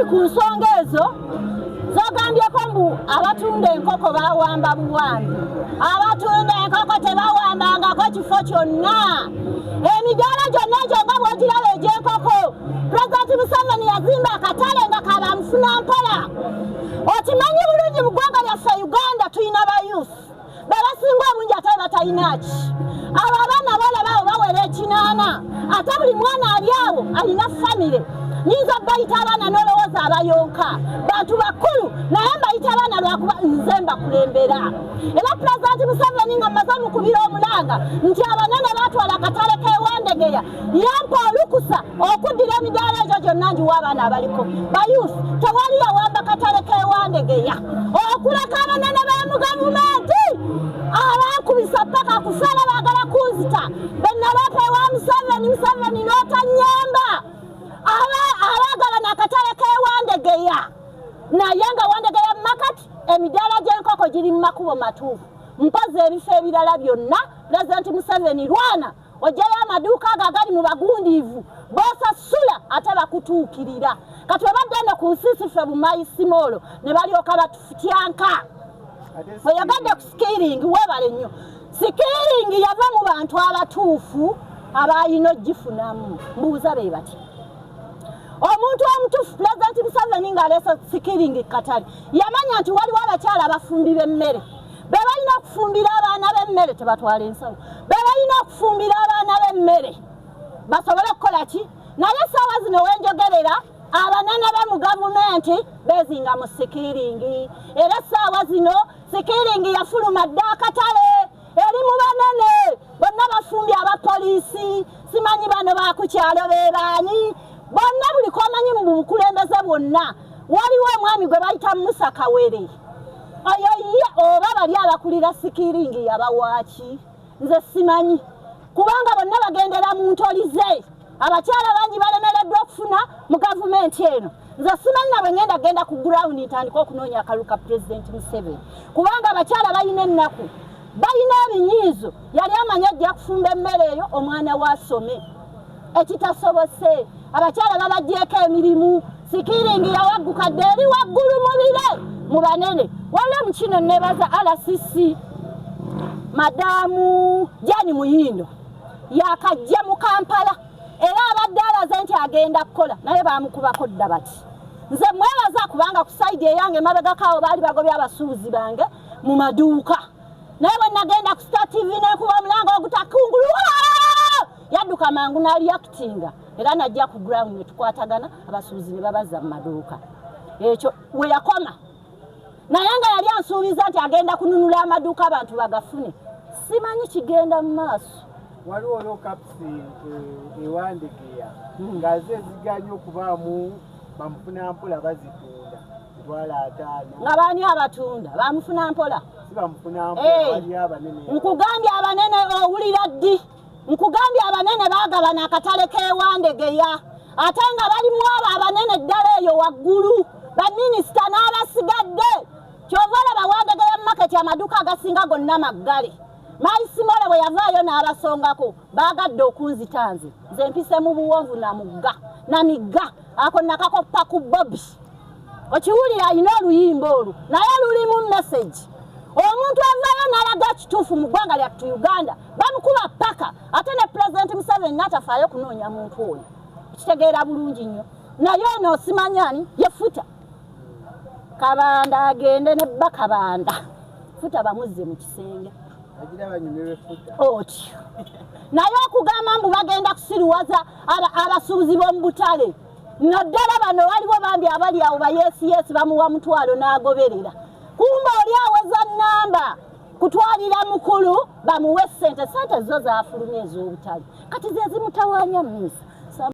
Ku nsonga ezo zogambyeko mbu abatunda enkoko bawamba buwambi, abatunda enkoko tebawambangako kifo kyonna. Emidaala gyonna egyo nga bw'ogiraba egy'enkoko, Pulezidenti Museveni yazimba akatale nga kabamufuna mpola. Okimanyi bulungi mu ggwanga lyaffe Uganda tuyina bayufu bebasinga obungi ate batalinaaki. Abo abaana boolaba bawera ekinaana, ate buli mwana ali awo alina famire. Nyinza bayita abaana n'olowooza abayonka bantu bakulu, naye mbayita abaana lwakuba nze mbakulembera. Era Pulezidenti Museveni nga mmaze omukubira omulanga nti abanene baatwala akatale k'ewandegeya, yampa olukusa okuddira emidaala egyo gyonna ngiwa abaana abaliko bayufu. Tewali yawamba katale k'ewandegeya okuleka abanene b'omu gavumenti abakubisa paka kufeera baagala kunzita bennabaapa ewa Museveni n'otanyamba abagala n'akatale k'ewandegeya. Naye nga Wandegeya market emidaala gy'enkoko giri mu makubo matuufu. Mpozi ebifo ebirala byonna Pulezidenti Museveni lwana oggyayo amaduuka ago agali mu bagundiivu b'osasula ate bakutuukirira. Kati obadde eno ku nsiisi ffe bumayisimoolo ne balyoka batufutyanka. Oyagadde ku sikiringi weebale nnyo. Sikiringi yava mu bantu abatuufu abayina ogifunamu. Mbuuza be bati. Omuntu omutuufu Pulezidenti Museveni ng'aleese sikiringi katale yamanya nti waliwo abakyala abafumbi b'emmere be balina okufumbira abaana b'emmere tebatwala ensawo, be balina okufumbira abaana b'emmere basobole okukola ki. Naye essaawa zino wenjogerera abanene be mu gavumenti beezinga mu sikiringi. Era essaawa zino sikiringi yafuluma dda akatale eri mu banene bonna bafumbi abapoliisi, simanyi bano bakukyalo be baani bonna buli komanyi mu bukulembeze bwonna. Waliwo omwami gwe bayita Musa Kawere, oyo ye oba bali abakulira sikiringi yabawaaki nze simanyi, kubanga bonna bagendera mu ntolize. Abakyala bangi balemereddwa okufuna mu gavumenti eno. Nze simanyi nabwe ngenda genda ku gurawundi ntandika okunoonya akalulu ka Pulezidenti Museveni, kubanga abakyala balina ennaku, balina ebinyiizo. Yali amanyi ajja kufumba emmere eyo omwana wasome. Ekitasobose abakyala babaggyeko emirimu. Sikiringi yawagguka dde eri waggulu mu bire mu banene. Waliwo mu kino neebaza RCC Madaamu Jani Muyindo yakajja mu Kampala era abadde alaze nti agenda kukola naye baamukubako dda bati. Nze mwebaza kubanga ku sayidi eyange emabegako awo baali bagobya abasuubuzi bange mu maduuka, naye bwe nagenda ku Star TV nekuba omulango ogutakungulu yadduka mangu n'aliakitinga era najja ku ground ne tukwatagana abasuubuzi ne babaza mu maduuka. Ekyo we yakoma, naye nga yali ansuubiza nti agenda kununula amaduuka abantu bagafune. Simanyi kigenda mu maaso. Waliwo lokapsi ewandegeya ngaze ziganye okubaamu bamufuna mpola bazitunda etwala 5. Nga baani abatunda bamufuna mpola? Si bamufuna mpola, wali abanene. Nkugambye abanene owulira ddi? Nkugambye abanene baagabana akatale k'ewandegeya ate nga balimu abo abanene ddala eyo waggulu baminisita n'abasigadde. Kyova olaba Wandegeya market amaduuka agasinga gonna maggale. Mayisimole bwe yavaayo n'abasongako baagadde okunzita nze mpise mu buwonvu na migga ako nakakoppa ku Bobby. Okiwulira alina oluyimba olwo naye lulimu message. Omuntu avaayo n'alaga kituufu mu ggwanga lyattu Uganda bamukuba paka ate ne Pulezidenti Museveni n'atafaayo kunoonya muntu oyo. Kitegeera bulungi nnyo. Naye ono osimanyani ye Futa Kabanda agende ne Bakabanda Futa bamuzze mu kisenge. Otyo naye okugamba mbu bagenda kusiruwaza abasuubuzi b'omu butale naddala bano waliwo bambi abali awo bayesiyesi bamuwa mutwalo n'agoberera. Kumba oli aweza nnamba kutwalira mukulu bamuwe ssente zo zaafulumya ez'obutale kati ze zimutawaanya mmisa.